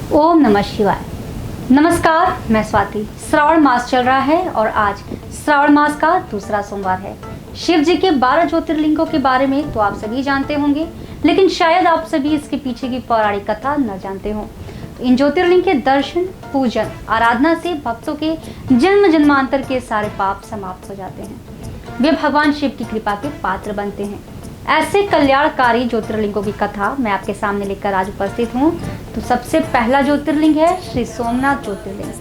ओम नमः शिवाय। नमस्कार, मैं स्वाति। श्रावण मास चल रहा है और आज श्रावण मास का दूसरा सोमवार है। शिव जी के 12 ज्योतिर्लिंगों के बारे में तो आप सभी जानते होंगे, लेकिन शायद आप सभी इसके पीछे की पौराणिक कथा न जानते हो। इन ज्योतिर्लिंग के दर्शन, पूजन, आराधना से भक्तों के जन्म जन्मांतर के सारे पाप समाप्त हो जाते हैं। वे भगवान शिव की कृपा के पात्र बनते हैं। ऐसे कल्याणकारी ज्योतिर्लिंगों की कथा मैं आपके सामने लेकर आज उपस्थित हूँ। तो सबसे पहला ज्योतिर्लिंग है श्री सोमनाथ ज्योतिर्लिंग।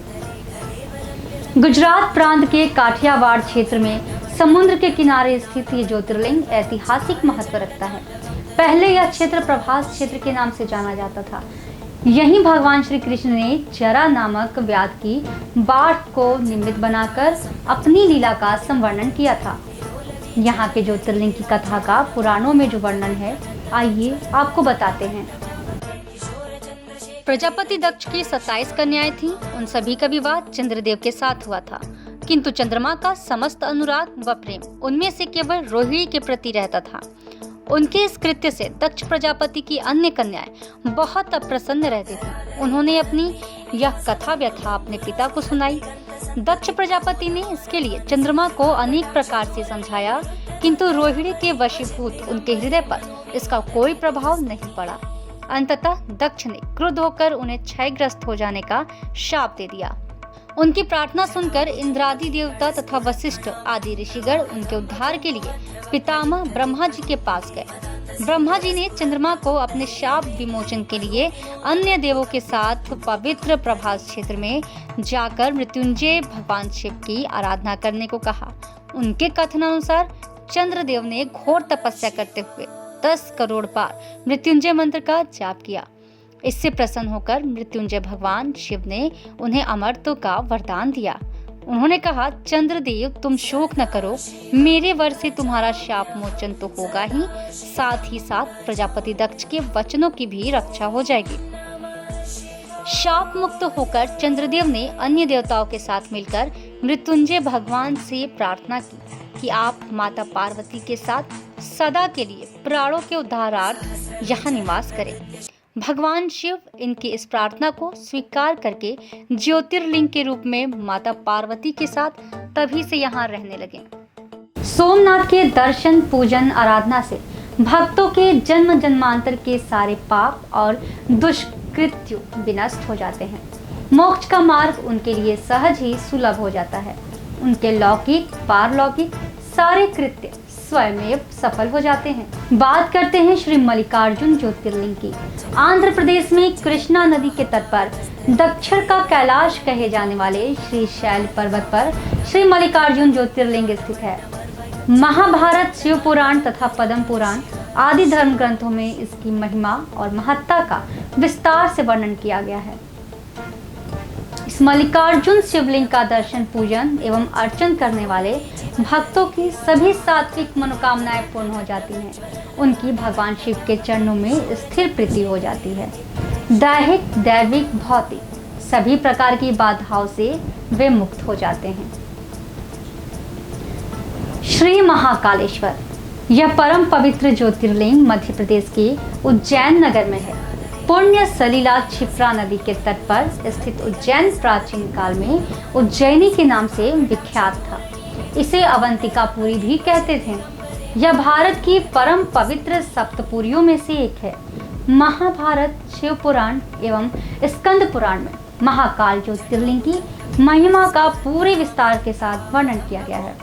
गुजरात प्रांत के काठियावाड़ क्षेत्र में समुद्र के किनारे स्थित ये ज्योतिर्लिंग ऐतिहासिक महत्व रखता है। पहले यह क्षेत्र प्रभास क्षेत्र के नाम से जाना जाता था। यहीं भगवान श्री कृष्ण ने जरा नामक व्याध की बाढ़ को निमित्त बनाकर अपनी लीला का संवर्णन किया था। यहाँ के ज्योतिर्लिंग की कथा का पुराणों में जो वर्णन है, आइए आपको बताते हैं। प्रजापति दक्ष की 27 कन्याएं थीं। उन सभी का विवाह चंद्रदेव के साथ हुआ था, किंतु चंद्रमा का समस्त अनुराग व प्रेम उनमें से केवल रोहिणी के प्रति रहता था। उनके इस कृत्य से दक्ष प्रजापति की अन्य कन्याएं बहुत अप्रसन्न रहती थीं। उन्होंने अपनी यह कथा व्यथा अपने पिता को सुनाई। दक्ष प्रजापति ने इसके लिए चंद्रमा को अनेक प्रकार से समझाया, किंतु रोहिणी के वशीभूत उनके हृदय पर इसका कोई प्रभाव नहीं पड़ा। अंततः दक्ष ने क्रुद्ध होकर उन्हें क्षयग्रस्त हो जाने का शाप दे दिया। उनकी प्रार्थना सुनकर इंद्रादि देवता तथा वशिष्ठ आदि ऋषिगण उनके उद्धार के लिए पितामह ब्रह्मा जी के पास गए। ब्रह्मा जी ने चंद्रमा को अपने शाप विमोचन के लिए अन्य देवों के साथ पवित्र प्रभास क्षेत्र में जाकर मृत्युंजय भगवान शिव की आराधना करने को कहा। उनके कथनानुसार चंद्रदेव ने घोर तपस्या करते हुए 10 करोड़ बार मृत्युंजय मंत्र का जाप किया। इससे प्रसन्न होकर मृत्युंजय भगवान शिव ने उन्हें अमरत्व का वरदान दिया। उन्होंने कहा, चंद्रदेव तुम शोक न करो, मेरे वर से तुम्हारा शाप मोचन तो होगा ही, साथ ही साथ प्रजापति दक्ष के वचनों की भी रक्षा हो जाएगी। शाप मुक्त होकर चंद्रदेव ने अन्य देवताओं के साथ मिलकर मृत्युंजय भगवान से प्रार्थना की कि आप माता पार्वती के साथ सदा के लिए प्राणों के उद्धारार्थ यहाँ निवास करें। भगवान शिव इनकी इस प्रार्थना को स्वीकार करके ज्योतिर्लिंग के रूप में माता पार्वती के साथ तभी से यहाँ रहने लगे। सोमनाथ के दर्शन, पूजन, आराधना से भक्तों के जन्म जन्मांतर के सारे पाप और दुष्कृत्य विनष्ट हो जाते हैं। मोक्ष का मार्ग उनके लिए सहज ही सुलभ हो जाता है। उनके लौकिक, पारलौकिक सारे कृत्य स्वयं सफल हो जाते हैं। बात करते हैं श्री मल्लिकार्जुन ज्योतिर्लिंग की। आंध्र प्रदेश में कृष्णा नदी के तट पर दक्षिण का कैलाश कहे जाने वाले श्री शैल पर्वत पर श्री मल्लिकार्जुन ज्योतिर्लिंग स्थित है। महाभारत, शिव पुराण तथा पद्म पुराण आदि धर्म ग्रंथों में इसकी महिमा और महत्ता का विस्तार से वर्णन किया गया है। इस मल्लिकार्जुन शिवलिंग का दर्शन, पूजन एवं अर्चन करने वाले भक्तों की सभी सात्विक मनोकामनाएं पूर्ण हो जाती हैं। उनकी भगवान शिव के चरणों में स्थिर प्रीति हो जाती है। दैहिक, दैविक, भौतिक सभी प्रकार की बाधाओं से वे मुक्त हो जाते हैं। श्री महाकालेश्वर, यह परम पवित्र ज्योतिर्लिंग मध्य प्रदेश के उज्जैन नगर में है। पुण्य सलिला क्षिप्रा नदी के तट पर स्थित उज्जैन प्राचीन काल में उज्जैनी के नाम से विख्यात था। इसे अवंतिकापुरी भी कहते थे। यह भारत की परम पवित्र सप्तपुरियों में से एक है। महाभारत, शिव पुराण एवं स्कंद पुराण में महाकाल ज्योतिर्लिंग की महिमा का पूरे विस्तार के साथ वर्णन किया गया है।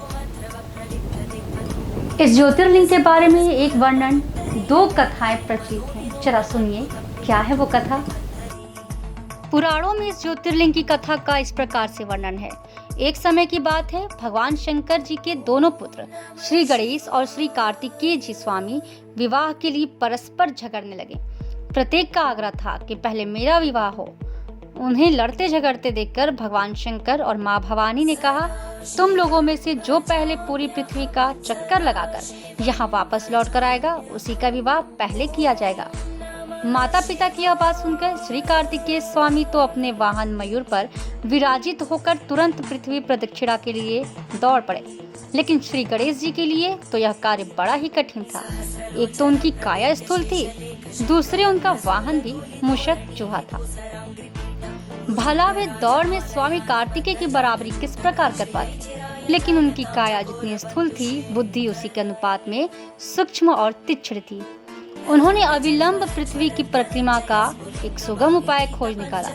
इस ज्योतिर्लिंग के बारे में एक वर्णन, 2 कथाएं प्रचलित हैं। जरा सुनिए, क्या है वो कथा। पुराणों में इस ज्योतिर्लिंग की कथा का इस प्रकार से वर्णन है। एक समय की बात है, भगवान शंकर जी के दोनों पुत्र श्री गणेश और श्री कार्तिकेय जी स्वामी विवाह के लिए परस्पर झगड़ने लगे। प्रत्येक का आग्रह था कि पहले मेरा विवाह हो। उन्हें लड़ते झगड़ते देखकर भगवान शंकर और माँ भवानी ने कहा, तुम लोगों में से जो पहले पूरी पृथ्वी का चक्कर लगाकर यहाँ वापस लौट कर आएगा, उसी का विवाह पहले किया जाएगा। माता पिता की यह बात सुनकर श्री कार्तिकेय स्वामी तो अपने वाहन मयूर पर विराजित होकर तुरंत पृथ्वी प्रदक्षिणा के लिए दौड़ पड़े। लेकिन श्री गणेश जी के लिए तो यह कार्य बड़ा ही कठिन था। एक तो उनकी काया स्थूल थी, दूसरे उनका वाहन भी मूषक चूहा था। भला वे दौड़ में स्वामी कार्तिकेय की बराबरी किस प्रकार कर पाते, लेकिन उनकी काया जितनी स्थूल थी, बुद्धि उसी के अनुपात में सूक्ष्म और तीक्ष्ण थी। उन्होंने अविलंब पृथ्वी की परिक्रमा का एक सुगम उपाय खोज निकाला।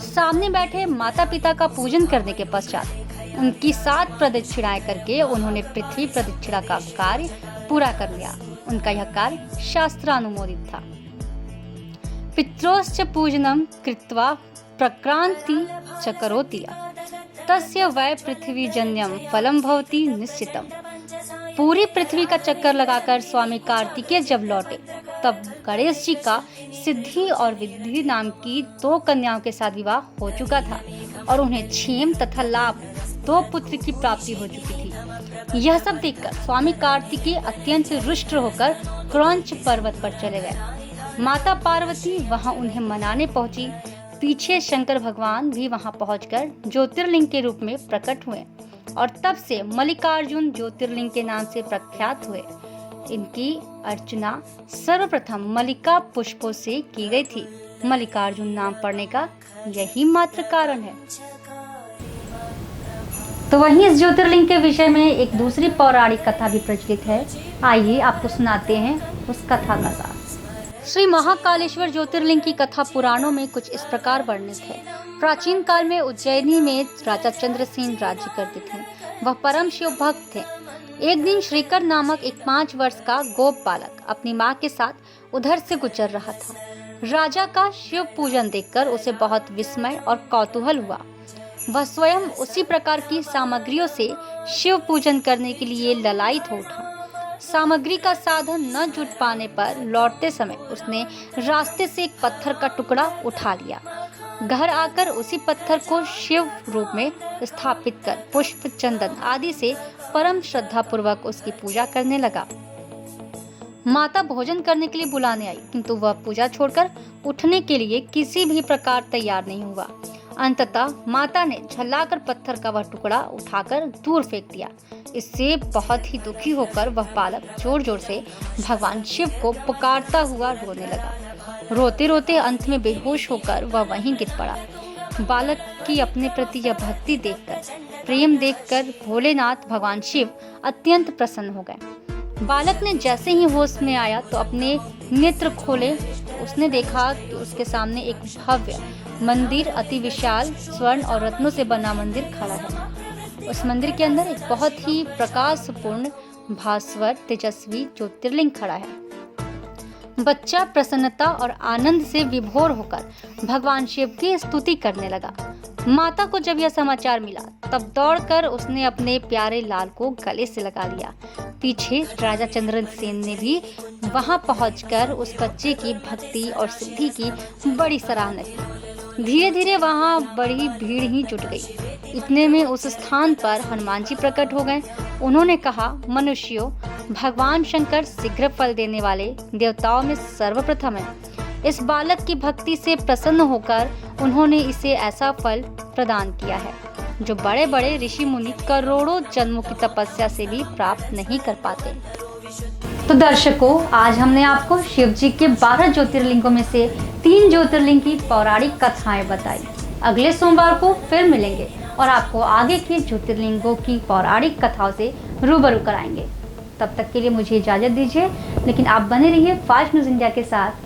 सामने बैठे माता पिता का पूजन करने के पश्चात उनकी 7 प्रदक्षिणाएं करके उन्होंने पृथ्वी प्रदक्षिणा का कार्य पूरा कर लिया। उनका यह कार्य शास्त्रानुमोदित था। पित्रोश्च पूजनम कृत्वा प्रक्रांति च करोति तस्य वै पृथ्वी जन्यम फलम भवति निश्चितम। पूरी पृथ्वी का चक्कर लगाकर स्वामी कार्तिकेय जब लौटे, तब गणेश जी का सिद्धि और विद्धि नाम की 2 कन्याओं के साथ विवाह हो चुका था और उन्हें क्षेम तथा लाभ 2 पुत्र की प्राप्ति हो चुकी थी। यह सब देखकर स्वामी कार्तिकेय अत्यंत रुष्ट होकर क्रौंच पर्वत पर चले गए। माता पार्वती वहां उन्हें मनाने पहुंची। पीछे शंकर भगवान भी वहां पहुंचकर ज्योतिर्लिंग के रूप में प्रकट हुए और तब से मल्लिकार्जुन ज्योतिर्लिंग के नाम से प्रख्यात हुए। इनकी अर्चना सर्वप्रथम मल्लिका पुष्पों से की गई थी। मल्लिकार्जुन नाम पड़ने का यही मात्र कारण है। तो वहीं इस ज्योतिर्लिंग के विषय में एक दूसरी पौराणिक कथा भी प्रचलित है। आइए आपको सुनाते हैं उस कथा का सार। श्री महाकालेश्वर ज्योतिर्लिंग की कथा पुराणों में कुछ इस प्रकार वर्णित है। प्राचीन काल में उज्जैनी में राजा चंद्रसेन राज्य करते थे। वह परम शिव भक्त थे। एक दिन श्रीकर नामक एक 5 वर्ष का गोप बालक अपनी माँ के साथ उधर से गुजर रहा था। राजा का शिव पूजन देखकर उसे बहुत विस्मय और कौतूहल हुआ। वह स्वयं उसी प्रकार की सामग्रियों से शिव पूजन करने के लिए ललायित हो उठा। सामग्री का साधन न जुट पाने पर लौटते समय उसने रास्ते से एक पत्थर का टुकड़ा उठा लिया। घर आकर उसी पत्थर को शिव रूप में स्थापित कर पुष्प, चंदन आदि से परम श्रद्धा पूर्वक उसकी पूजा करने लगा। माता भोजन करने के लिए बुलाने आई, किंतु वह पूजा छोड़कर उठने के लिए किसी भी प्रकार तैयार नहीं हुआ। अंततः माता ने झल्लाकर पत्थर का वह टुकड़ा उठाकर दूर फेंक दिया। इससे बहुत ही दुखी होकर वह बालक जोर जोर से भगवान शिव को पुकारता हुआ रोने लगा। रोते रोते अंत में बेहोश होकर वह वहीं गिर पड़ा। बालक की अपने प्रति यह भक्ति देखकर, प्रेम देखकर भोलेनाथ भगवान शिव अत्यंत प्रसन्न हो गए। बालक ने जैसे ही होश में आया तो अपने नेत्र खोले तो उसने देखा कि उसके सामने एक भव्य मंदिर, अति विशाल स्वर्ण और रत्नों से बना मंदिर खड़ा है। उस मंदिर के अंदर एक बहुत ही प्रकाशपूर्ण, भास्वर, तेजस्वी ज्योतिर्लिंग खड़ा है। बच्चा प्रसन्नता और आनंद से विभोर होकर भगवान शिव की स्तुति करने लगा। माता को जब यह समाचार मिला तब दौड़कर उसने अपने प्यारे लाल को गले से लगा लिया। पीछे राजा चंद्रसेन ने भी वहां पहुंचकर उस बच्चे की भक्ति और सिद्धि की बड़ी सराहना की। धीरे धीरे वहां बड़ी भीड़ ही जुट गई। इतने में उस स्थान पर हनुमान जी प्रकट हो गए। उन्होंने कहा, मनुष्यों, भगवान शंकर शीघ्र फल देने वाले देवताओं में सर्वप्रथम है। इस बालक की भक्ति से प्रसन्न होकर उन्होंने इसे ऐसा फल प्रदान किया है जो बड़े बड़े ऋषि मुनि करोड़ों जन्मों की तपस्या से भी प्राप्त नहीं कर पाते। तो दर्शकों, आज हमने आपको शिव जी के 12 ज्योतिर्लिंगों में से 3 ज्योतिर्लिंग की पौराणिक कथाएं बताई। अगले सोमवार को फिर मिलेंगे और आपको आगे के ज्योतिर्लिंगों की पौराणिक कथाओं से रूबरू कराएंगे। तब तक के लिए मुझे इजाजत दीजिए, लेकिन आप बने रहिए फास्ट न्यूज़ इंडिया के साथ।